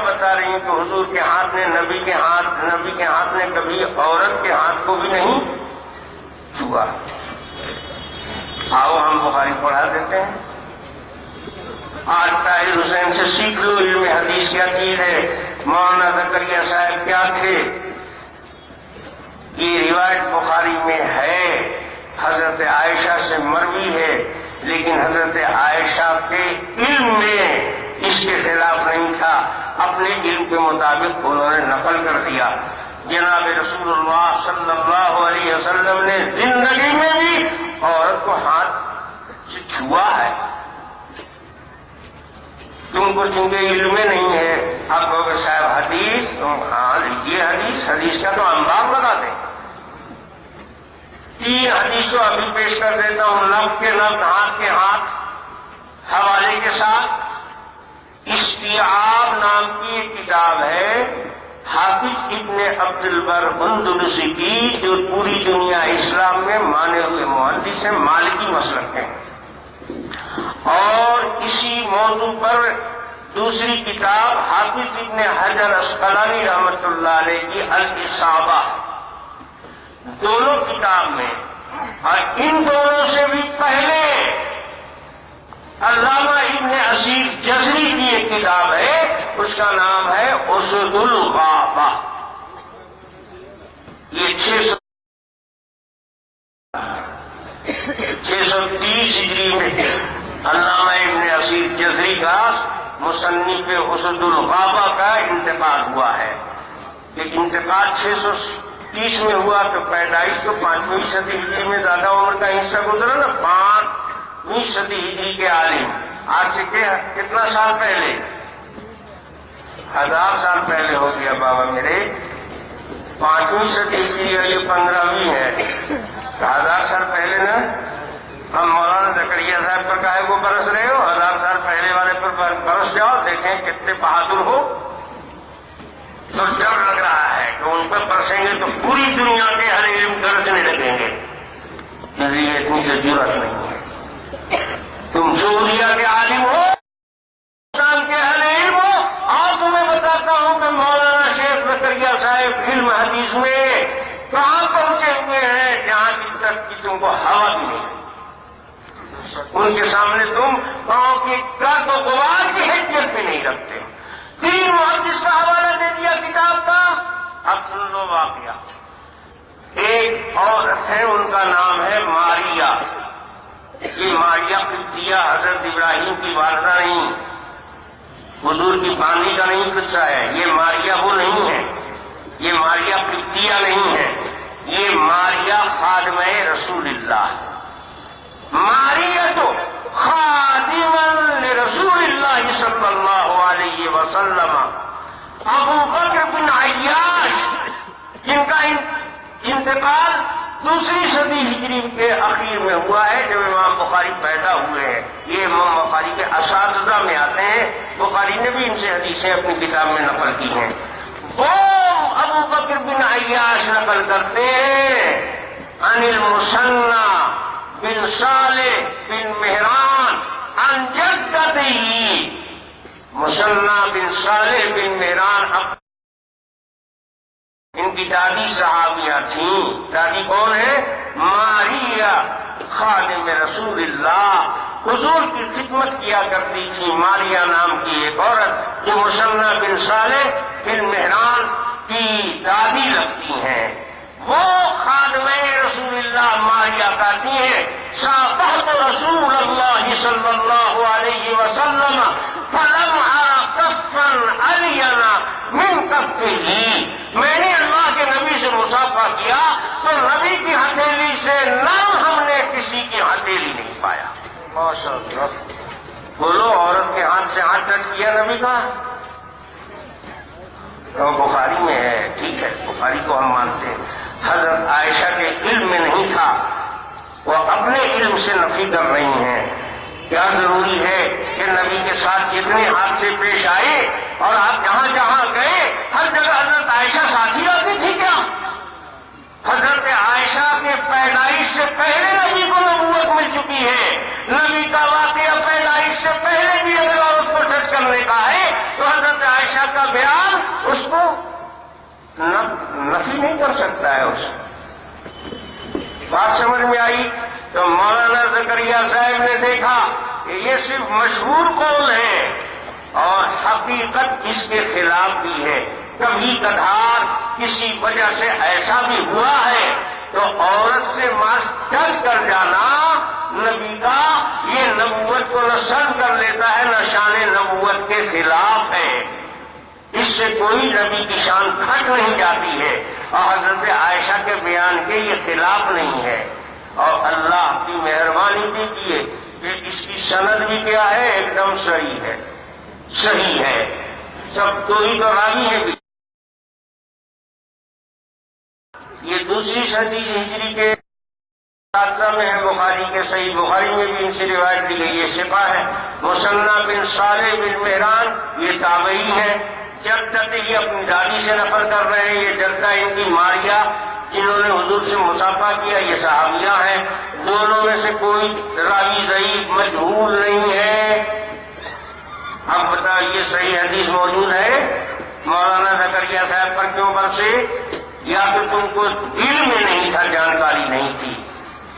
بتا رہی ہیں کہ حضور کے ہاتھ نے نبی کے ہاتھ نے کبھی عورت کے ہاتھ کو بھی نہیں چھوا۔ آؤ ہم بخاری پڑھا دیتے ہیں۔ آج طاہر حسین سے سیکھ لو علم حدیث کیا چیز ہے، مولانا زکریا صاحب کیا تھے۔ یہ روایت بخاری میں ہے، حضرت عائشہ سے مروی ہے، لیکن حضرت عائشہ کے علم میں اس کے خلاف نہیں تھا، اپنے علم کے مطابق انہوں نے نقل کر دیا۔ جناب رسول اللہ صلی اللہ علیہ وسلم نے زندگی میں بھی عورت کو ہاتھ سے چھوا ہے۔ تم کو چونکہ علم میں نہیں ہے، آپ کہو صاحب حدیث، ہاں لیجیے حدیث کا تو انبار لگا دیں۔ 3 حدیث کو ابھی پیش کر دیتا ہوں، لب کے لب، ہاتھ کے ہاتھ، حوالے کے ساتھ۔ استیعاب نام کی ایک کتاب ہے حافظ ابن عبد البر اندلسی کی، جو پوری دنیا اسلام میں مانے ہوئے محدث ہیں، مالکی مسلک ہیں۔ اور اسی موضوع پر دوسری کتاب حافظ ابن حجر عسقلانی رحمۃ اللہ علیہ کی الاصابہ، دونوں کتاب میں، اور ان دونوں سے بھی پہلے علامہ ابن اسیر جزری کی ایک کتاب ہے، اس کا نام ہے اسد الغابہ۔ یہ 630 ہجری میں علامہ ابن اسیر جزری کا مصنف اسد الغابہ کا انتقال ہوا ہے۔ یہ انتقال 630 میں ہوا تو پیدائش تو 5ویں صدی ہجری میں زیادہ عمر کا حصہ گزرا نا، 5ویں صدی ہجری کے عالم، آج سے کتنا سال پہلے؟ 1000 سال پہلے ہو گیا بابا میرے۔ 5ویں صدی ہجری ہے، یہ 15ویں ہے، 1000 سال پہلے نا۔ ہم مولانا زکریا صاحب پر کاہے کو برس رہے ہو؟ 1000 سال پہلے والے پر برس جاؤ، دیکھیں کتنے بہادر ہو۔ تو ڈر لگ رہا ہے کہ ان پر برسیں گے تو پوری دنیا کے ہر علم گرجنے لگیں گے، اس لیے اتنی ضرورت نہیں ہے۔ تم سعودیہ کے عالم ہو، پاکستان کے اہل علم ہو، اور تمہیں بتاتا ہوں کہ مولانا شیخ زکریا صاحب علم حدیث میں کہاں پہنچے ہوئے ہیں، جہاں تک کہ تم کو ہوا بھی نہیں۔ ان کے سامنے تم پاؤں کی گرد و غبار کی حیثیت بھی نہیں رکھتے۔ 3 محدث کا حوالہ دے دیا کتاب کا۔ اب سن لو واقعہ۔ ایک عورت ہے، ان کا نام ہے ماریہ۔ یہ ماریہ قبطیہ حضرت ابراہیم کی والدہ نہیں، حضور کی بانی کا نہیں قصہ ہے۔ یہ ماریہ وہ نہیں ہے، یہ ماریہ قبطیہ نہیں ہے، یہ ماریہ خادمہ رسول اللہ، ماریہ تو خادم رسول اللہ صلی اللہ علیہ وسلم۔ ابو بکر بن عیاش، جن کا انتقال 2ری صدی ہجری کے اخیر میں ہوا ہے، جب امام بخاری پیدا ہوئے ہیں۔ یہ امام بخاری کے اساتذہ میں آتے ہیں، بخاری نے بھی ان سے حدیثیں اپنی کتاب میں نقل کی ہیں۔ وہ ابو بکر بن عیاش نقل کرتے ہیں عن المثنى بن صالح بن مہران عن جدته، مثنى بن صالح بن مہران ان کی دادی صحابیہ تھیں۔ دادی کون ہے؟ ماریہ خادم رسول اللہ، حضور کی خدمت کیا کرتی تھی۔ ماریہ نام کی ایک عورت جو مثنى بن صالح بن مہران کی دادی لگتی ہیں، وہ خادم رسول اللہ ماریہ کہتی ہیں صافحت رسول اللہ صلی اللہ علیہ وسلم فلم ارى كفا الين من كفه، میں نے اللہ کے نبی سے مصافحہ کیا تو نبی کی ہتھیلی سے نام ہم نے کسی کی ہتھیلی نہیں پایا۔ ماشاء اللہ، بولو عورت کے ہاتھ سے ہاتھ ٹچ کیا نبی کا؟ تو بخاری میں ہے، ٹھیک ہے، بخاری کو ہم مانتے ہیں۔ حضرت عائشہ کے علم میں نہیں تھا، وہ اپنے علم سے نفی کر رہی ہیں۔ کیا ضروری ہے کہ نبی کے ساتھ جتنے حادثے پیش آئے اور آپ جہاں جہاں گئے ہر جگہ حضرت عائشہ ساتھی آتی تھی کیا؟ حضرت عائشہ کے پیدائش سے پہلے نبی کو نبوت مل چکی ہے۔ نبی کا واقعہ پیدائش سے پہلے بھی اگر عورت کو ٹچ کرنے کا ہے تو حضرت عائشہ کا نہیں کر سکتا ہے اس بات سمجھ میں آئی؟ تو مولانا زکریا صاحب نے دیکھا کہ یہ صرف مشہور قول ہے اور حقیقت اس کے خلاف بھی ہے. کبھی کبھار کسی وجہ سے ایسا بھی ہوا ہے تو عورت سے ماس ٹچ کر جانا نبی کا یہ نبوت کو نہ سلب کر لیتا ہے نہ شان نبوت کے خلاف ہے. اس سے کوئی نبی کی شان گھٹ نہیں جاتی ہے اور حضرت عائشہ کے بیان کے یہ خلاف نہیں ہے. اور اللہ کی مہربانی بھی کی ہے کہ اس کی سند بھی کیا ہے؟ ایک دم صحیح ہے، صحیح ہے. سب کوئی تو راوی ہے بھی. یہ دوسری صدی ہجری کے میں ہے. بخاری کے صحیح بخاری میں بھی ان سے روایت دی گئی. یہ سپاہ ہے مصنع بن صالح بن مہران، یہ تابعی ہے. جب تک یہ اپنی دادی سے نقل کر رہے ہیں. یہ جدہ ان کی ماریا جنہوں نے حضور سے مصافحہ کیا یہ صحابیہ ہیں. دونوں میں سے کوئی راوی ضعیف مجہول نہیں ہے. اب بتاؤ یہ صحیح حدیث موجود ہے مولانا زکریا صاحب پر کیوں برسے؟ یا پھر تم کو علم میں نہیں تھا، جانکاری نہیں تھی،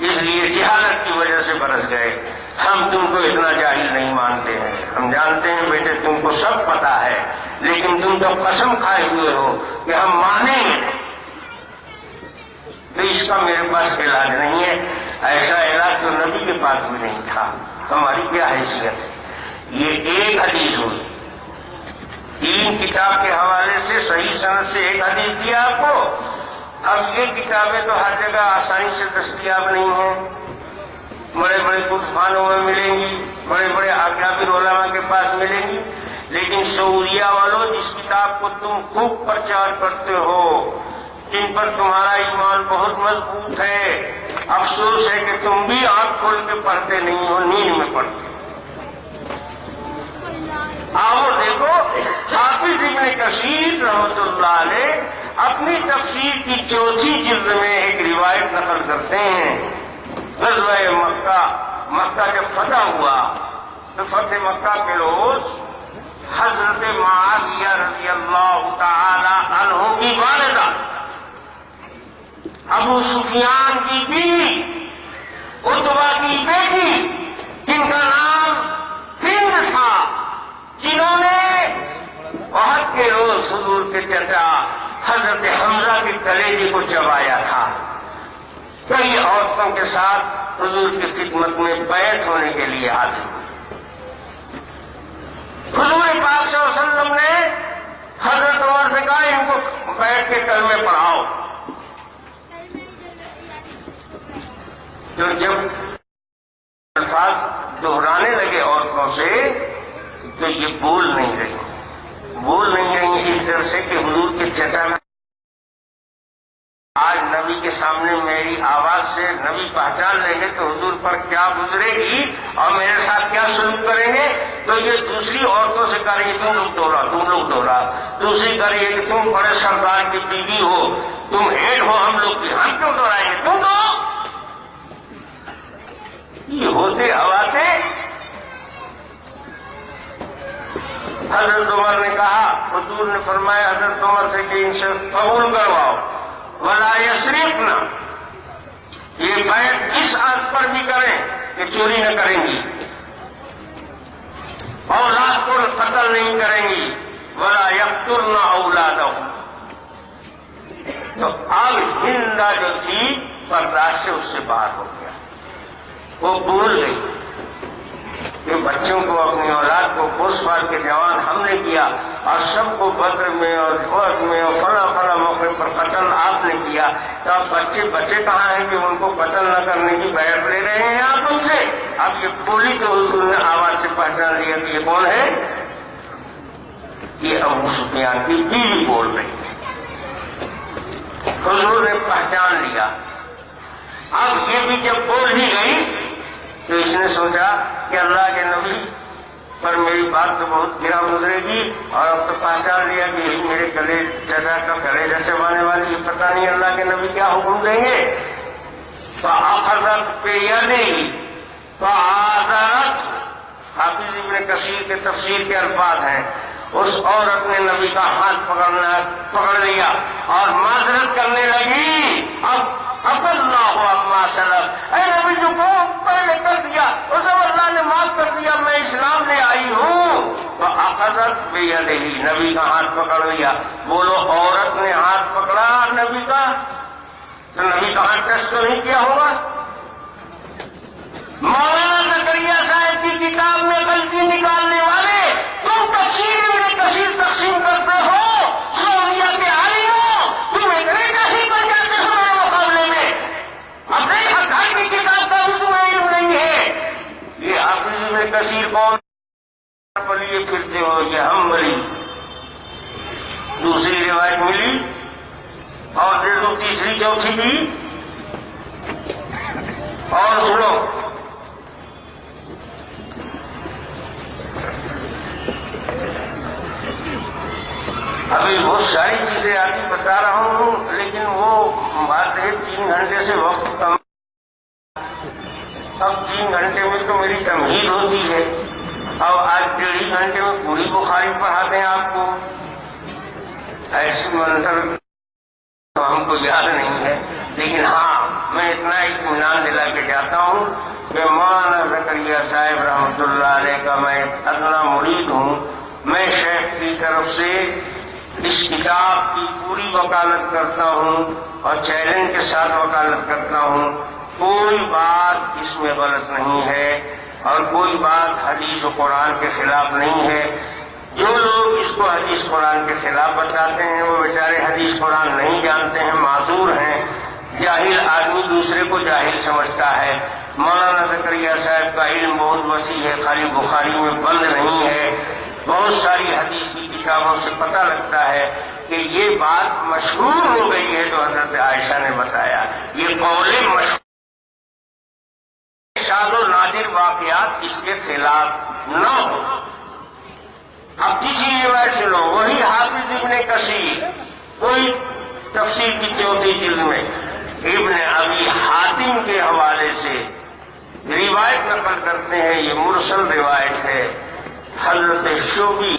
اس لیے جہالت کی وجہ سے برس گئے. ہم تم کو اتنا جاہل نہیں مانتے ہیں. ہم جانتے ہیں بیٹے تم کو سب پتا ہے، لیکن تم تو قسم کھائے ہوئے ہو کہ ہم مانیں گے. تو اس کا میرے پاس علاج نہیں ہے. ایسا علاج تو نبی کے پاس بھی نہیں تھا. ہماری کیا حیثیت ہے؟ یہ ایک حدیث ہوئی. 3 کتاب کے حوالے سے صحیح سند سے ایک حدیث دیا آپ کو. اب یہ کتابیں تو ہر جگہ آسانی سے دستیاب نہیں ہیں. بڑے بڑے کتبخانوں میں ملیں گی، بڑے بڑے اکابر علماء کے پاس ملیں گی، لیکن سعودیہ والوں جس کتاب کو تم خوب پرچار کرتے ہو، جن پر تمہارا ایمان بہت مضبوط ہے، افسوس ہے کہ تم بھی آنکھ کھول کے پڑھتے نہیں ہو، نیند میں پڑھتے. آؤ دیکھو حافظ ابن کثیر رحمۃ اللہ علیہ اپنی تفسیر کی 4تھی جلد میں ایک روایت نقل کرتے ہیں. غزوہ مکہ جب فتح ہوا تو فتح مکہ کے روز حضرت معاویہ رضی اللہ تعالی عنہ کی والدہ ابو سفیان کی بیوی عتبہ کی بیٹی جن کا نام ہند تھا، جنہوں نے احد کے روز حضور کے چچا حضرت حمزہ کے کلیجے کو چبایا تھا، کئی عورتوں کے ساتھ حضور کی خدمت میں بیعت ہونے کے لیے حاضر ہوئی. حضور پاک صلی اللہ علیہ وسلم نے حضرت عمر سے کہا ان کو بیٹھ کے کلمے پڑھاؤ. تو جب الفاظ دہرانے لگے عورتوں سے تو یہ بول نہیں رہی اس طرح سے کہ حضور کے چچا میں آج نبی کے سامنے میری آواز سے نبی پہچان لیں گے تو حضور پر کیا گزرے گی اور میرے ساتھ کیا سلوک کریں گے. تو یہ دوسری عورتوں سے کہہ رہی ہے تم لوگ دوہرا. دوسری کہہ رہی ہے کہ تم بڑے سردار کی بیوی ہو، تم ہیڈ ہو ہم لوگ کی، ہم کیوں دوہرائیں گے، تم دو. یہ ہوتے ہواتے حضرت عمر نے کہا، حضور نے فرمایا حضرت عمر سے کہ ان سے قبول کرواؤ. ولا یسرقن، یہ بیعت اس عہد پر بھی کریں کہ چوری نہ کریں گی، اولاد کو قتل نہیں کریں گی. ولا یقتلن اولادہم. تو اب ہندا جو تھی برداشت سے اس سے باہر ہو گیا. وہ بھول گئی کہ بچوں کو اپنی اولاد کو پوس پال کے جوان ہم نے کیا اور سب کو بدر میں اور عہد میں اور فلاں موقع پر قتل آپ نے کیا. تو اب بچے کہاں ہیں کہ ان کو قتل نہ کرنے کی بیعت لے رہے ہیں آپ ان سے. اب یہ بولی تو حضور نے آواز سے پہچان لیا کہ یہ کون ہے، یہ ابو سفیان کی بیوی بول رہی ہے. حضور نے پہچان لیا. اب یہ بھی جب بول ہی گئی تو اس نے سوچا کہ اللہ کے نبی پر میری بات تو بہت گرا گزرے گی اور اب تو پہچان لیا کہ یہی میرے گلے جگہ کا کلیجہ چبانے والی، یہ پتہ نہیں اللہ کے نبی کیا حکم دیں گے. فأخذت بيده فعاذرت. حافظ ابن کثیر کے تفسیر کے الفاظ ہیں، اس عورت نے نبی کا ہاتھ پکڑ لیا اور معذرت کرنے لگی، اب اللہ عما سلف، اے نبی جو کو پہلے کر دیا اسے اللہ نے معاف کر دیا، میں اسلام لے آئی ہوں۔ تو اخذت بیدہ، نبی کا ہاتھ پکڑ لیا۔ بولو عورت نے ہاتھ پکڑا نبی کا تو نبی کا ہاتھ ٹچ تو نہیں کیا ہوگا؟ مولانا زکریا صاحب کی کتاب میں غلطی نکالنے والے تم تفسیر میں کثیر تقسیم کرتے ہو، سعودیہ کے عالموں تم اتنے کثیر بن جاتے ہو میرے مقابلے میں، اپنے حقائق کی کتاب کا بھی تمہیں علم نہیں ہے۔ یہ حافظ ابن کثیر کون پر لیے پھرتے ہو؟ یہ ہم بری دوسری روایت ملی اور دے دو تیسری چوتھی بھی، اور سنو ابھی بہت ساری چیزیں آگے بتا رہا ہوں، لیکن وہ بات ہے 3 گھنٹے سے وقت کم، اب 3 گھنٹے میں تو میری تمہید ہوتی ہے، اب آج 1.5 گھنٹے میں پوری بخاری پڑھا دیں آپ کو، ایسی منظر تو ہم کو یاد نہیں ہے، لیکن ہاں میں اتنا اطمینان دلا کے جاتا ہوں کہ مولانا زکریا صاحب رحمۃ اللہ علیہ کا میں ادنا مرید ہوں۔ میں شیخ کی طرف سے اس کتاب کی پوری وکالت کرتا ہوں اور چیلنج کے ساتھ وکالت کرتا ہوں، کوئی بات اس میں غلط نہیں ہے اور کوئی بات حدیث و قرآن کے خلاف نہیں ہے۔ جو لوگ اس کو حدیث قرآن کے خلاف بتاتے ہیں وہ بیچارے حدیث قرآن نہیں جانتے ہیں، معذور ہیں۔ جاہل آدمی دوسرے کو جاہل سمجھتا ہے۔ مولانا زکریا صاحب کا علم بہت وسیع ہے، خالی بخاری میں بند نہیں ہے، بہت ساری حدیث کی کتابوں سے پتہ لگتا ہے کہ یہ بات مشہور ہو گئی ہے۔ تو حضرت عائشہ نے بتایا یہ قول مشہور، شاذ و نادر واقعات اس کے خلاف نہ ہو۔ اب تیسری روایت سنو، وہی حافظ ابن کثیر کوئی تفسیر کی 4 جلد میں ابن ابی حاتم کے حوالے سے روایت نقل کرتے ہیں، یہ مرسل روایت ہے۔ حضرت شعبی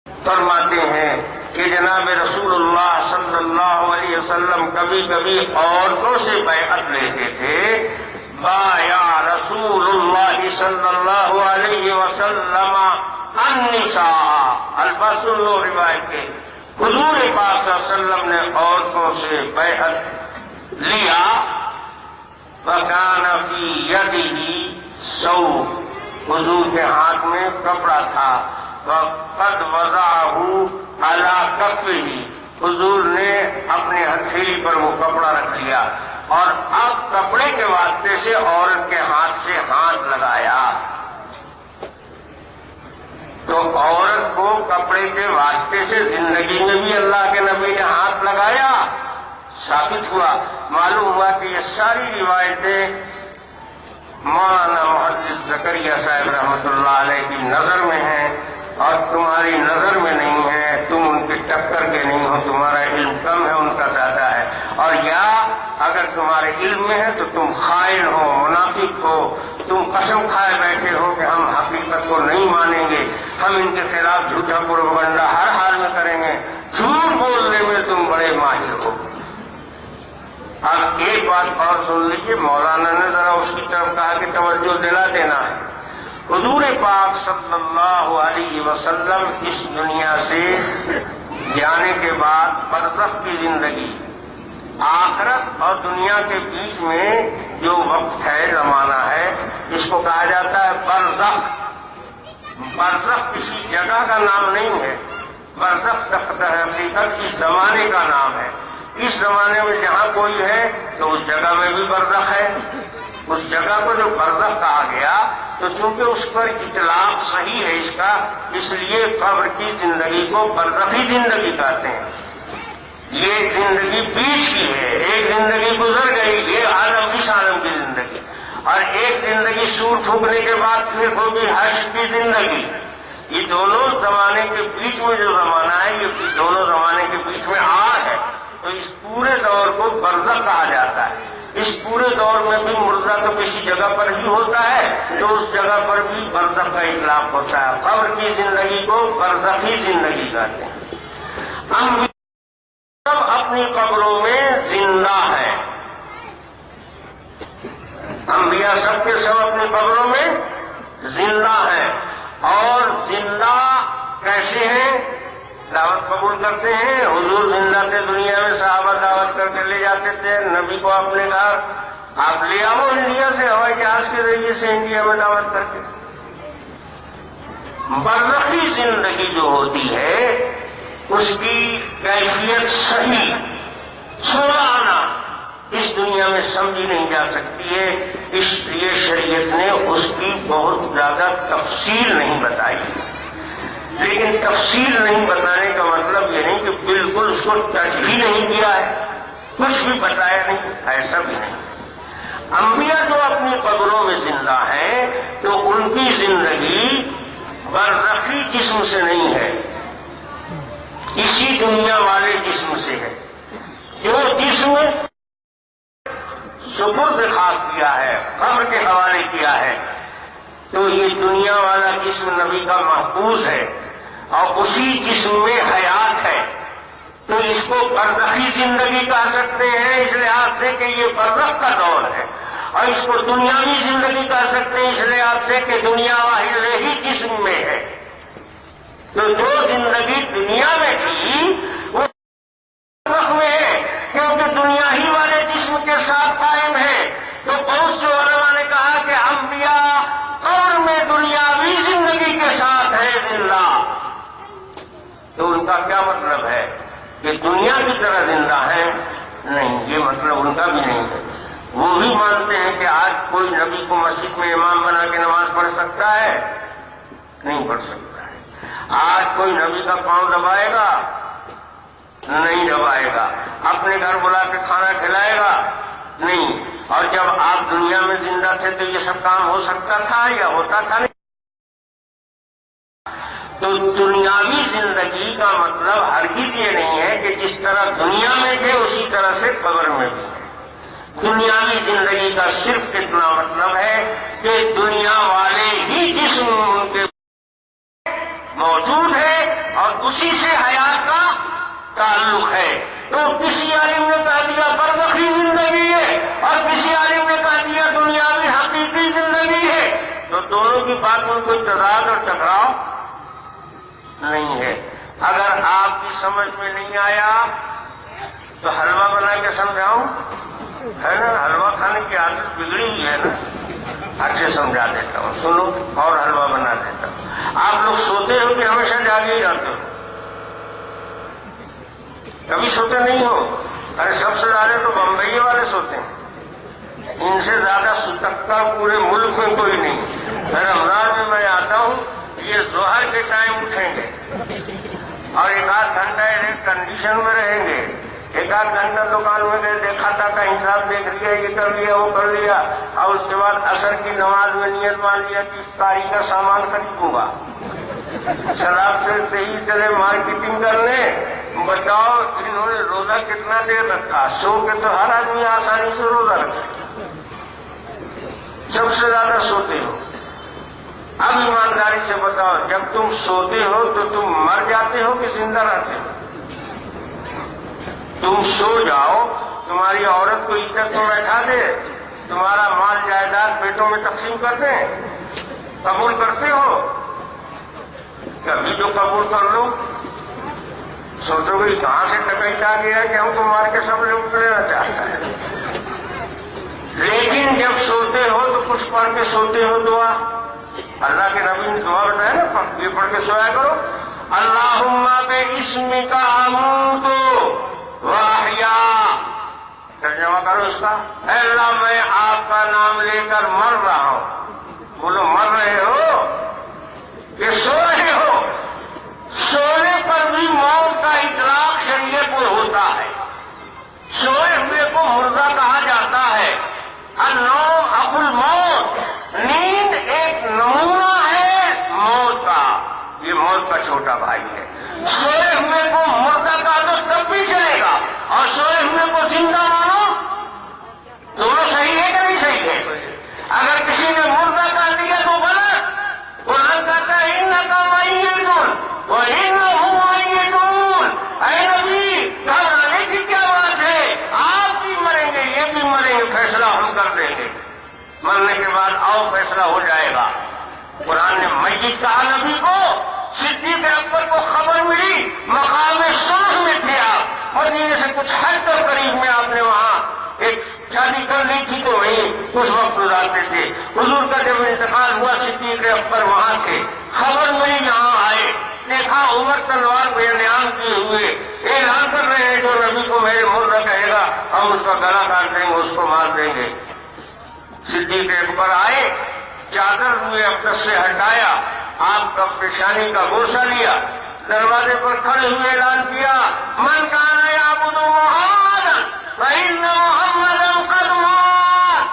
فرماتے ہیں کہ جناب رسول اللہ صلی اللہ علیہ وسلم کبھی کبھی عورتوں سے بیعت لیتے تھے۔ بایا رسول اللہ صلی اللہ علیہ وسلم النساء، الباس روایت کے حضور پاک صلی اللہ علیہ وسلم نے عورتوں سے بیعت لیا۔ وَكَانَ فِي يَدِهِ ثَوْبٌ، حضور کے ہاتھ میں کپڑا تھا۔ وَقَدْ وَضَعَهُ عَلَى كَفِّهِ، حضور نے اپنے ہتھیلی پر وہ کپڑا رکھ لیا اور اب کپڑے کے واسطے سے عورت کے ہاتھ سے ہاتھ لگایا۔ تو عورت کو کپڑے کے واسطے سے زندگی میں بھی اللہ کے نبی نے ہاتھ لگایا، ثابت ہوا۔ معلوم ہوا کہ یہ ساری روایتیں مولانا محدث زکریا صاحب رحمۃ اللہ علیہ کی نظر میں ہیں اور تمہاری نظر میں نہیں ہے، تم ان کے ٹکر کے نہیں ہو، تمہارا علم کم ہے، ان کا زیادہ ہے، اور یا اگر تمہارے علم میں ہے تو تم خائن ہو، منافق ہو، تم قسم کھائے بیٹھے ہو کہ ہم حقیقت کو نہیں مانیں گے، ہم ان کے خلاف جھوٹا پروپیگنڈا ہر حال میں کریں گے، جھوٹ بولنے میں تم بڑے ماہر ہو۔ اب ایک بات اور سن لیجیے، مولانا نے ذرا اس کی طرف کہا کہ توجہ دلا دینا ہے۔ حضور پاک صلی اللہ علیہ وسلم اس دنیا سے جانے کے بعد برزخ کی زندگی، آخرت اور دنیا کے بیچ میں جو وقت ہے، زمانہ ہے، اس کو کہا جاتا ہے برزخ۔ برزخ کسی جگہ کا نام نہیں ہے، برزخ حقیقت اس زمانے کا نام ہے۔ اس زمانے میں جہاں کوئی ہے تو اس جگہ میں بھی برزخ ہے، اس جگہ کو جو برزخ کہا گیا تو چونکہ اس پر اطلاق صحیح ہے اس کا، اس لیے قبر کی زندگی کو برزخی زندگی کہتے ہیں۔ یہ زندگی بیچ کی ہے، ایک زندگی گزر گئی، یہ عالم اس عالم کی زندگی، اور ایک زندگی سور پھونکنے کے بعد پھر ہوگی حشر کی زندگی۔ یہ دونوں زمانے کے بیچ میں جو زمانہ ہے، یہ دونوں زمانے کے بیچ میں آر ہے، تو اس پورے دور کو برزخ کہا جاتا ہے۔ اس پورے دور میں بھی مردہ تو کسی جگہ پر ہی ہوتا ہے، تو اس جگہ پر بھی برزخ کا اطلاق ہوتا ہے۔ قبر کی زندگی کو برزخی زندگی کہتے ہیں۔ ہم سب اپنی قبروں میں زندہ ہیں، انبیاء سب کے سب اپنی قبروں میں زندہ ہیں۔ اور زندہ کیسے ہیں؟ دعوت قبول کرتے ہیں۔ حضور زندہ تھے دنیا میں، صحابہ دعوت کر کے لے جاتے تھے نبی کو اپنے گھر، آپ لے آؤ انڈیا سے ہوائی جہاز کے ذریعے سے انڈیا میں دعوت کر کے۔ برزخی زندگی جو ہوتی ہے اس کی کیفیت صحیح سوالانہ اس دنیا میں سمجھی نہیں جا سکتی ہے، اس لیے شریعت نے اس کی بہت زیادہ تفصیل نہیں بتائی۔ لیکن تفصیل نہیں بتانے کا مطلب یہ نہیں کہ بالکل اس کو ٹچ بھی نہیں کیا ہے، کچھ بھی بتایا نہیں، ایسا بھی نہیں۔ انبیاء جو اپنی قبروں میں زندہ ہیں تو ان کی زندگی برزخی جسم سے نہیں ہے، اسی دنیا والے جسم سے ہے۔ جو جسم سپرد خاک کیا ہے، قبر کے حوالے کیا ہے، تو یہ دنیا والا جسم نبی کا محفوظ ہے اور اسی جسم میں حیات ہے، تو اس کو برزخی زندگی کہہ سکتے ہیں اس لحاظ سے کہ یہ برزخ کا دور ہے، اور اس کو دنیاوی زندگی کہہ سکتے ہیں اس لحاظ سے کہ دنیا واحد ہی جسم میں ہے۔ تو جو زندگی دنیا میں تھی وہ برزخ میں ہے، کیونکہ دنیا ہی والے جسم کے ساتھ قائم ہے۔ تو بہت سے علماء نے کہا کہ انبیاء قبر میں دنیاوی زندگی کے ساتھ ہے زندہ، تو ان کا کیا مطلب ہے کہ دنیا کی طرح زندہ ہے؟ نہیں، یہ مطلب ان کا بھی نہیں ہے۔ وہ بھی مانتے ہیں کہ آج کوئی نبی کو مسجد میں امام بنا کے نماز پڑھ سکتا ہے؟ نہیں پڑھ سکتا ہے۔ آج کوئی نبی کا پاؤں دبائے گا؟ نہیں دبائے گا۔ اپنے گھر بلا کے کھانا کھلائے گا؟ نہیں۔ اور جب آپ دنیا میں زندہ تھے تو یہ سب کام ہو سکتا تھا یا ہوتا تھا؟ نہیں۔ تو دنیاوی زندگی کا مطلب ہرگز یہ نہیں ہے کہ جس طرح دنیا میں تھے اسی طرح سے قبر میں بھی ہے۔ دنیاوی زندگی کا صرف اتنا مطلب ہے کہ دنیا والے ہی جسم ان کے موجود ہے اور اسی سے حیات کا تعلق ہے۔ تو کسی عالم نے کہہ دیا برزخی زندگی ہے اور کسی عالم نے کہہ دیا دنیاوی حقیقی زندگی ہے، تو دونوں کی بات میں کوئی تضاد اور ٹکراؤ نہیں ہے۔ اگر آپ کی سمجھ میں نہیں آیا تو حلوہ بنا کے سمجھاؤں، ہے نا؟ حلوہ کھانے کی عادت بگڑی ہوئی ہے نا، اچھے سمجھا دیتا ہوں، سنو اور حلوہ بنا دیتا ہوں۔ آپ لوگ سوتے ہو کہ ہمیشہ جاگے ہی جاتے ہو؟ کبھی سوتے نہیں ہو؟ ارے سب سے زیادہ تو بمبئی والے سوتے ہیں، ان سے زیادہ ستکا پورے ملک میں کوئی نہیں۔ رمضان میں آتا ہوں، یہ ظہر کے ٹائم اٹھیں گے اور ایک آدھ گھنٹہ ایک کنڈیشن میں رہیں گے، ایک آدھ گھنٹہ دکان میں گئے، دیکھا تھا کا حساب دیکھ لیا، یہ کر لیا وہ کر لیا، اور اس کے بعد عصر کی نماز میں نیت مان لیا کہ افطاری کا سامان خریدوں گا۔ شراب سے ہی چلے مارکیٹنگ کرنے۔ بتاؤ انہوں نے روزہ کتنا دیر رکھا؟ سو کے تو ہر آدمی آسانی سے روزہ رکھے، سب سے زیادہ سوتے ہو۔ اب ایمانداری سے بتاؤ، جب تم سوتے ہو تو تم مر جاتے ہو کہ زندہ رہتے ہو؟ تم سو جاؤ، تمہاری عورت کو عزت میں بیٹھا دے، تمہارا مال جائیداد بیٹوں میں تقسیم کر دیں، قبول کرتے ہو؟ کبھی جو قبول کر لو، سوچو گے کہاں سے ٹکیٹ آ گیا کہ ہم کو مار کے سب لوگ لینا چاہتا ہے۔ لیکن جب سوتے ہو تو کچھ پڑھ کے سوتے ہو دعا، اللہ کے نبی نے دعا بتایا نا، یہ پڑھ کے سویا کرو، اللہم باسمک اموت واحیا۔ ترجمہ کرو اس کا، اے اللہ میں آپ کا نام لے کر مر رہا ہوں۔ بولو مر رہے ہو کہ سو رہے ہو؟ سونے پر بھی موت کا اطلاق شریعت میں ہوتا ہے، سوئے ہوئے کو مردہ کہا جاتا ہے۔ النوم اخو الموت، نیند ایک نمونہ ہے موت کا، یہ موت کا چھوٹا بھائی ہے۔ سوئے ہوئے کو مردہ کہا تو تب بھی چلے گا، اور سوئے ہوئے کو زندہ مانو تو دیں گے، مرنے کے بعد آؤ فیصلہ ہو جائے گا۔ قرآن نے میت کہا نبی کو۔ صدیق اکبر کو خبر ملی، مقام صلح میں تھے آپ، مدینے سے کچھ ہٹ کر قریب میں آپ نے وہاں ایک شادی کر لی تھی، تو وہیں اس وقت گزارتے تھے۔ حضور کا جب انتقال ہوا صدیق اکبر وہاں تھے، خبر ملی، یہاں آئے، دیکھا عمر تلوار بے نیام کیے ہوئے اعلان کر رہے ہیں، جو نبی کو میرے مردہ کہے گا ہم اس کا گلا کاٹ دیں گے، اس کو مار دیں گے۔ صدیق اکبر آئے، چادر ہوئے اقدس سے ہٹایا، آپ کا پیشانی کا گوشہ لیا، دروازے پر کھڑے ہوئے اعلان کیا، من کان یعبد محمدا فإن محمدا قد مات۔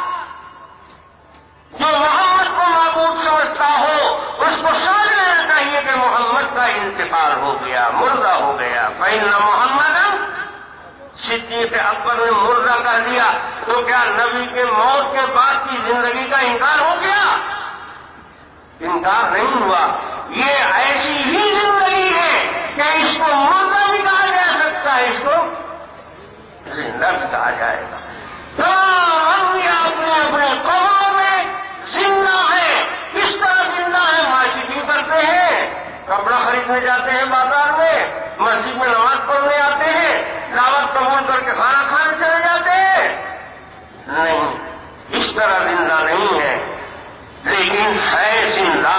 جو محمد کو معبود سمجھتا ہو اس کو سمجھ لینا چاہیے کہ محمد کا انتقال ہو گیا، مردہ ہو گیا۔ فإن محمدا، صدیق اکبر نے مردہ کہہ دیا، تو کیا نبی کے موت کے بعد کی زندگی کا انکار ہو گیا؟ انکار نہیں ہوا۔ یہ ایسی ہی زندگی ہے کہ اس کو مردہ بھی کہا جا سکتا ہے، اس کو زندہ بھی کہا جائے گا۔ تمام انبیاء اپنے اپنے قوموں میں زندہ ہے۔ کس طرح زندہ ہے؟ مارکیٹنگ کرتے ہیں، کپڑا خریدنے جاتے ہیں بازار میں، مسجد میں نماز پڑھنے آتے ہیں، دعوت قبول کر کے کھانا کھانے چلے جاتے ہیں۔ نہیں، اس طرح زندہ نہیں ہے، لیکن ہے زندہ۔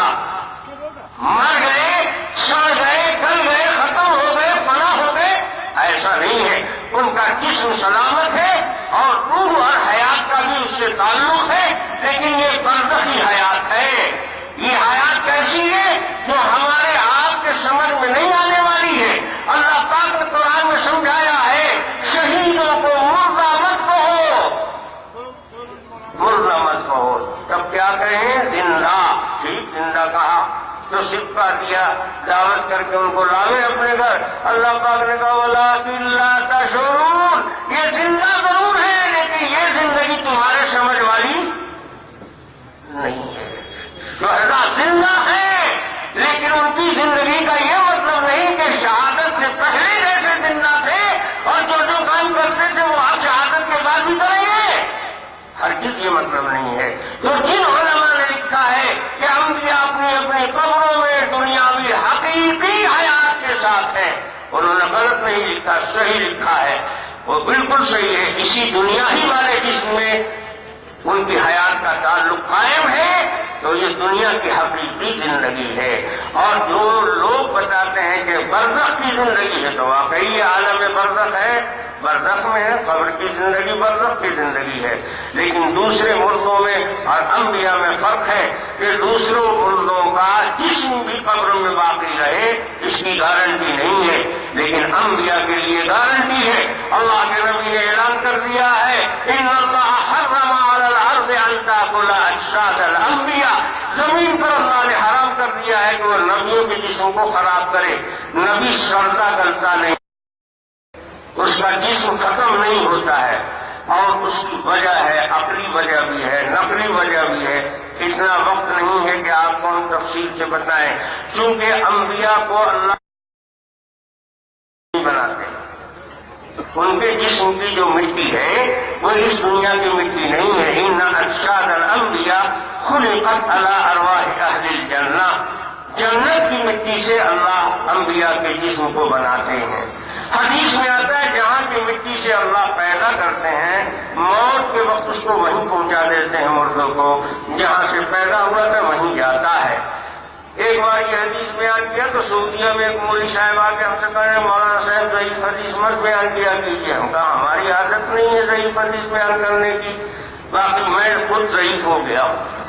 مر گئے، سڑ گئے، گل گئے، ختم ہو گئے، فنا ہو گئے، ایسا نہیں ہے۔ ان کا جسم سلامت ہے اور روح اور حیات کا بھی اس سے تعلق ہے، لیکن یہ برزخی حیات ہے۔ یہ حیات کیسی ہے؟ جو ہمارے آپ کے سمجھ میں نہیں آنے والی ہے۔ اللہ پاک نے قرآن میں سمجھایا ہے، شہیدوں کو مردہ مت کہو، مردہ مت کہو۔ تب کیا کہیں؟ زندہ۔ ٹھیک، زندہ کہا تو سکہ دیا، دعوت کر کے ان کو لاوے اپنے گھر۔ اللہ پاک نے کہا وَلَٰكِن لَّا تَشْعُرُونَ، یہ زندہ ضرور ہے لیکن یہ زندگی تمہارے سمجھ والی نہیں ہے۔ شہداء زندہ ہے لیکن ان کی زندگی کا یہ مطلب نہیں کہ شہادت سے پہلے جیسے زندہ تھے اور جو جو کام کرتے تھے وہ آپ شہادت کے بعد بھی کریں گے، ہرگز یہ مطلب نہیں ہے۔ تو جن علماء نے لکھا ہے کہ انبیاء اپنی اپنی قبروں میں دنیاوی حقیقی حیات کے ساتھ ہیں، انہوں نے غلط نہیں لکھا، صحیح لکھا ہے، وہ بالکل صحیح ہے۔ اسی دنیا ہی والے جسم میں ان کی حیات کا تعلق قائم ہے، تو یہ دنیا کی حقیقی زندگی ہے۔ اور جو لوگ بتاتے ہیں کہ برزخ کی زندگی ہے، تو واقعی یہ عالم برزخ ہے، برزخ میں ہے، قبر کی زندگی برزخ کی زندگی ہے۔ لیکن دوسرے مردوں میں اور انبیاء میں فرق ہے کہ دوسروں مردوں کا جسم بھی قبر میں باقی رہے، اس کی گارنٹی نہیں ہے، لیکن انبیاء کے لیے گارنٹی ہے۔ اللہ کے نبی نے اعلان کر دیا ہے، ان اللہ حرم علی الارض ان تاکل اجساد الانبیاء، زمین پر اللہ نے حرام کر دیا ہے کہ وہ نبیوں کے جسم کو خراب کرے۔ نبی سڑتا گلتا نہیں، اس کا جسم ختم نہیں ہوتا ہے، اور اس کی وجہ ہے، عقلی وجہ بھی ہے، نقلی وجہ بھی ہے۔ اتنا وقت نہیں ہے کہ آپ کو ہم تفصیل سے بتائیں، چونکہ انبیاء کو اللہ نہیں بناتے، ان کے جسم کی جو مٹی ہے وہ اس دنیا کی مٹی نہیں ہے۔ ان اجساد الانبیاء خلقت علی ارواح اہل الجنہ، جنت کی مٹی سے اللہ انبیاء کے جسم کو بناتے ہیں۔ حدیث میں آتا ہے جہاں کی مٹی سے اللہ پیدا کرتے ہیں، موت کے وقت اس کو وہیں پہنچا دیتے ہیں، مردوں کو جہاں سے پیدا ہوا تھا وہیں جاتا ہے۔ ایک بار یہ حدیث بیان کیا تو سعودیہ میں ایک مولوی صاحب آ کے ہم سے کہا مولانا صاحب ضعیف حدیث مت بیان کیا کیجیے۔ ہم کہا ہماری عادت نہیں ہے ضعیف حدیث بیان کرنے کی، باقی میں خود ضعیف ہو گیا ہوں۔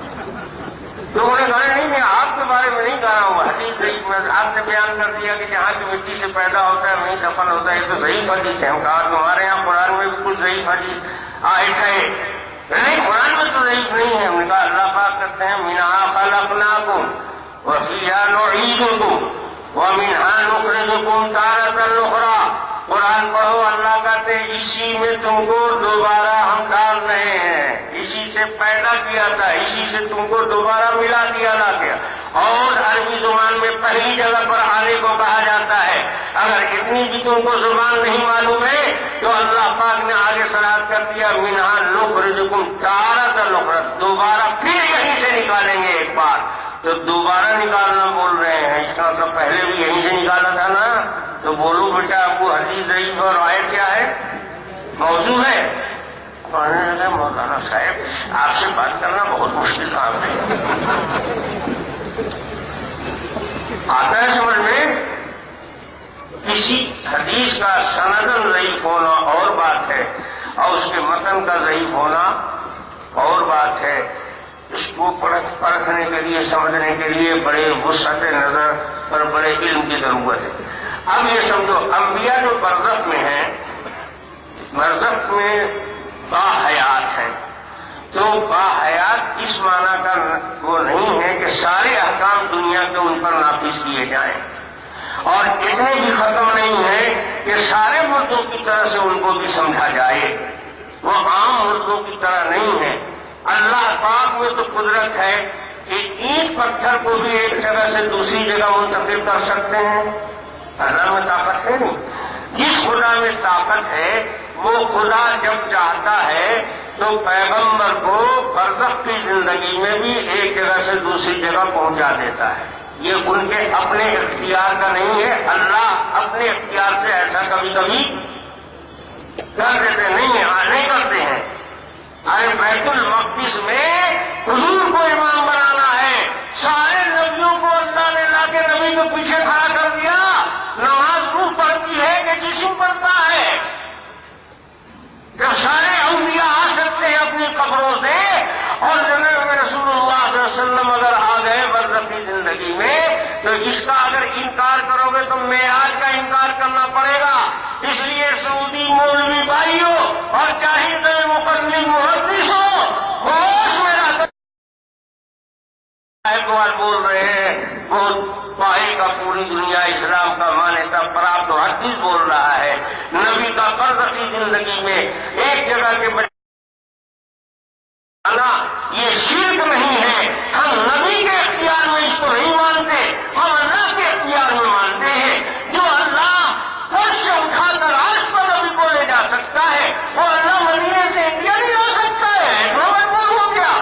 تو انہوں نے کہا نہیں، میں آپ کے بارے میں نہیں کہہ رہا ہوں، حدیث ضعیف میں آپ نے بیان کر دیا کہ جہاں کی مٹی سے پیدا ہوتا ہے وہیں دفن ہوتا ہے، یہ تو ضعیف حدیث ہے۔ ہم کہا تمہارے یہاں قرآن میں بھی کچھ ضعیف حدیث آئے ہے؟ نہیں، قرآن میں تو ضعیف نہیں ہے۔ ہم نے کہا اللہ پاک کرتے ہیں منہا خلقناکم وفیہا نعیدکم ومنہا نخرجکم تارۃ اخری، قرآن پڑھو، اللہ کہتے ہیں اسی میں تم کو دوبارہ ہم ڈال رہے ہیں، اسی سے پیدا کیا تھا، اسی سے تم کو دوبارہ ملا دیا لا کیا۔ اور عربی زبان میں پہلی جگہ پر آنے کو کہا جاتا ہے۔ اگر اتنی بھی تم کو زبان نہیں معلوم ہے تو اللہ پاک نے آگے صراحت کر دیا، منہا نخرجکم تارۃ اخری، دوبارہ پھر یہیں سے نکالیں گے ایک بار۔ تو دوبارہ نکالنا بول رہے ہیں، اس کا مطلب پہلے بھی یہیں سے نکالا تھا نا۔ تو بولو بیٹا آپ کو حدیث ضعیف اور آیت کیا ہے، موضوع ہے؟ مولانا صاحب آپ سے بات کرنا بہت مشکل کام ہے، آتا ہے سمجھ میں؟ کسی حدیث کا سندن ضعیف ہونا اور بات ہے، اور اس کے متن کا ضعیف ہونا اور بات ہے۔ اس کو پرکھنے کے لیے، سمجھنے کے لیے بڑے وسعت نظر اور بڑے علم کی ضرورت ہے۔ اب یہ سمجھو، انبیاء جو برزخ میں ہیں، برزخ میں باحیات ہیں، تو باحیات اس معنی کا وہ نہیں ہے کہ سارے احکام دنیا کے ان پر نافذ کیے جائیں، اور اتنے بھی ختم نہیں ہے کہ سارے مردوں کی طرح سے ان کو بھی سمجھا جائے، وہ عام مردوں کی طرح نہیں ہے۔ اللہ پاک میں تو قدرت ہے کہ اینٹ پتھر کو بھی ایک جگہ سے دوسری جگہ منتقل کر سکتے ہیں، اللہ میں طاقت ہے نہیں؟ جس خدا میں طاقت ہے وہ خدا جب چاہتا ہے تو پیغمبر کو برزخ کی زندگی میں بھی ایک جگہ سے دوسری جگہ پہنچا دیتا ہے۔ یہ ان کے اپنے اختیار کا نہیں ہے، اللہ اپنے اختیار سے ایسا کبھی کبھی کر دیتے نہیں کرتے ہیں۔ ارے بیت المقدس میں حضور کو امام بنانا ہے، سارے نبیوں کو اللہ نے لا کے نبی کو پیچھے کھڑا کر دیا، نماز روح پڑھتی ہے کہ جسم پڑھتا ہے؟ جب سارے انبیاء آ سکتے ہیں اپنی قبروں سے، اور جناب رسول اللہ صلی اللہ علیہ وسلم اگر آ گئے برزخ کی زندگی میں، تو اس کا اگر انکار کرو گے تو معراج کا انکار کرنا پڑے گا۔ اس لیے سعودی مولوی بھائیوں اور چاہے مقدم محدث ہو، ہوش میں رہ کر بول رہے ہیں، بہت پائی کا پوری دنیا اسلام کا مانتا پراپت حدیث بول رہا ہے، نبی کا برزخ کی زندگی میں ایک جگہ کے بچے یہ شرک نہیں ہے۔ ہم نبی کے اختیار میں اس کو نہیں مانتے، ہم اللہ کے اختیار میں مانتے ہیں۔ جو اللہ فرش سے اٹھا کر عرش پر نبی کو لے جا سکتا ہے، وہ اللہ مدینے سے انڈیا نہیں لا سکتا ہے، مجبور ہو گیا۔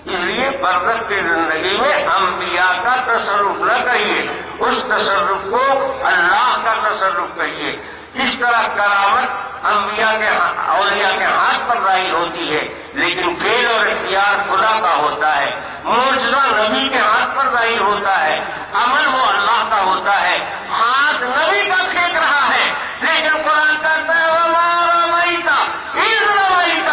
اس لیے برزخ کی زندگی میں انبیاء کا تصرف نہ کہیے، اس تصرف کو اللہ کا تصرف کہیے۔ اس طرح کرامت انبیاء کے اولیاء کے ہاتھ پر ظاہر ہوتی ہے، لیکن فعل اور اختیار خدا کا ہوتا ہے۔ معجزہ نبی کے ہاتھ پر ظاہر ہوتا ہے، عمل وہ اللہ کا ہوتا ہے۔ ہاتھ نبی کا پھینک رہا ہے، لیکن قرآن کہتا ہے وَمَا رَمَيْتَ إِذْ رَمَيْتَ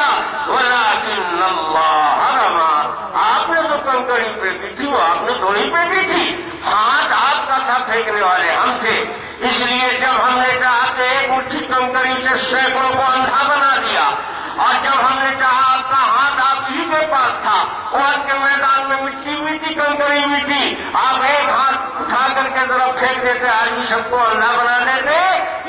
وَلَٰكِنَّ اللَّهَ رَمَىٰ۔ آپ نے تو کنکری پھینکی تھی، وہ آپ نے تھوڑی پھینکی تھی، ہاتھ آپ کا تھا، پھینکنے والے ہم تھے۔ اس لیے جب ہم نے چاہا کہ ایک مٹھی کنکری سے سینکڑوں کو اندھا بنا دیا، اور جب ہم نے چاہا آپ کا ہاتھ آپ ہی کے پاس تھا، اور کے میدان میں مٹی بھی تھی، کنکری بھی تھی، آپ ایک ہاتھ اٹھا کر کے ذرا پھینک دیتے، آدمی سب کو اندھا بنا دیتے،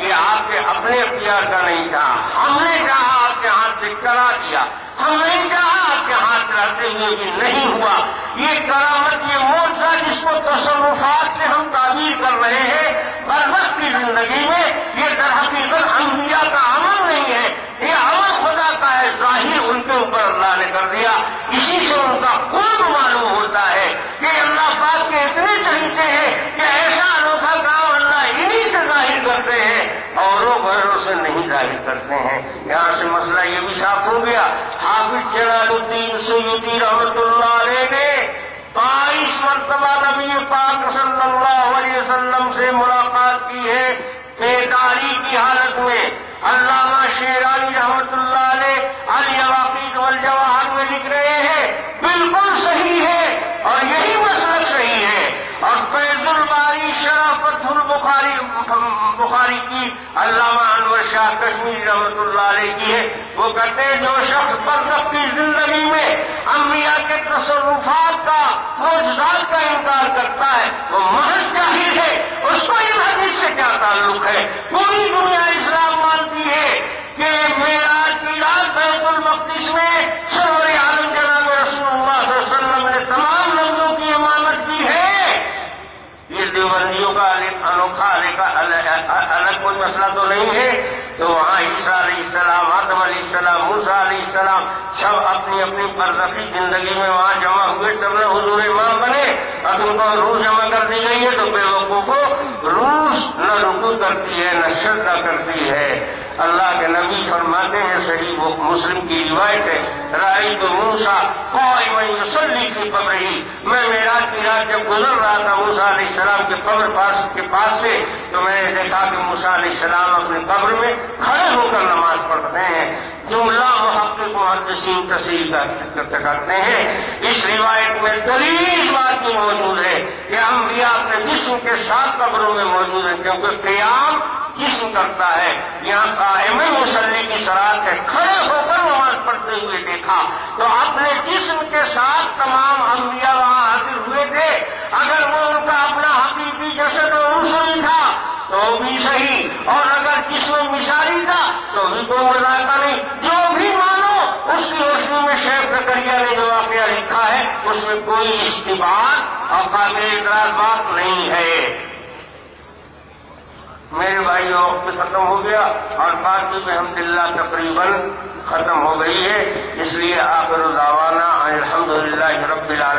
یہ آپ کے اپنے اختیار کا نہیں تھا، ہم نے چاہا آپ کے ہاتھ سے کرا دیا، ہم نہیں چاہا آپ کے ہاتھ رہتے ہوئے بھی نہیں ہوا۔ یہ کرامت، یہ معجزہ جس کو تصرفات سے ہم تعبیر کر رہے ہیں برزخ کی زندگی میں، یہ در حقیقت انبیاء کا عمل نہیں ہے، یہ عمل خدا کا ہے، ظاہر ان کے اوپر اللہ نے کر دیا۔ اسی سے ان کا قرب معلوم ہوتا ہے کہ اللہ پاک کے اتنے چہیتے ہیں کہ ایسا انوکھا کام اللہ انہی سے ظاہر کرتے ہیں، اوروں غیروں سے نہیں ظاہر کرتے ہیں۔ یہاں سے مسئلہ یہ بھی صاف ہو گیا۔ حافظ جلال الدین سیوطی رحمۃ اللہ علیہ نے 22 مرتبہ نبی پاک صلی اللہ علیہ وسلم سے ملاقات کی ہے، بیداری کی حالت میں۔ علامہ شیرازی رحمۃ اللہ علیہ الجواقیت والجواہر میں لکھ رہے ہیں بالکل صحیح ہے، اور یہی مسلک صحیح ہے۔ اور فیض الباری شرح فتح بخاری کی علامہ انور شاہ کشمیری رحمۃ اللہ علیہ کی ہے، وہ کہتے ہیں جو شخص برزخ کی زندگی میں انبیاء کے تصرفات کا معجزات کا انکار کرتا ہے وہ محض جاہل ہے، اس کو ان حدیث سے کیا تعلق ہے؟ پوری دنیا اسلام مانتی ہے کہ معراج کی رات بیت المقدس میں سرور عالم جناب رسول اللہ صلی اللہ علیہ وسلم نے تمام لفظوں کی امامت کی ہے۔ یہ دیوبندیوں کا انوکھا الگ کوئی مسئلہ تو نہیں ہے، تو وہاں عیسیٰ علیہ السلام، آدم علیہ السلام، موسیٰ علیہ السلام سب اپنی اپنی برزخی زندگی میں وہاں جمع ہوئے، تب نہ حضور امام بنے۔ اب ان کو روح جمع کر دی گئی ہے تو بے وقوفوں کو روح نہ رکوع کرتی ہے نہ سجدہ کرتی ہے۔ اللہ کے نبی فرماتے ہیں، صحیح مسلم کی روایت ہے، رأیت موسیٰ قائما یصلی فی قبرہ، میں معراج کی رات جب گزر رہا تھا موسیٰ علیہ السلام کے قبر کے پاس سے تو میں نے دیکھا کہ موسیٰ علیہ السلام اپنی قبر میں کھڑے ہو کر نماز پڑھتے ہیں۔ جملہ محقق محدثین تصحیح کرتے ہیں، اس روایت میں دلیل اس بات کی موجود ہے کہ انبیاء اپنے جسم کے ساتھ قبروں میں موجود ہیں، کیونکہ قیام جسم کرتا ہے، یہاں قائم مصلی کی صلاۃ ہے، کھڑے ہو کر نماز پڑھتے ہوئے دیکھا تو اپنے جسم کے ساتھ تمام انبیاء وہاں حاضر ہوئے تھے۔ اگر وہ ان کا اپنا حقیقی جسد و رسول تھا تو بھی صحیح، اور اگر جسم مثالی تھا تو بھی کوئی مذاکرہ نہیں، جو بھی مانو اس کی روشنی میں شیخ زکریا نے جو واقعہ لکھا ہے اس میں کوئی اشتباہ اور قابل اعتراض بات نہیں ہے۔ میرے بھائیوں وقت ختم ہو گیا اور بات بھی الحمدللہ تقریباً ختم ہو گئی ہے، اس لیے آخر دعوانا الحمدللہ رب العالمین۔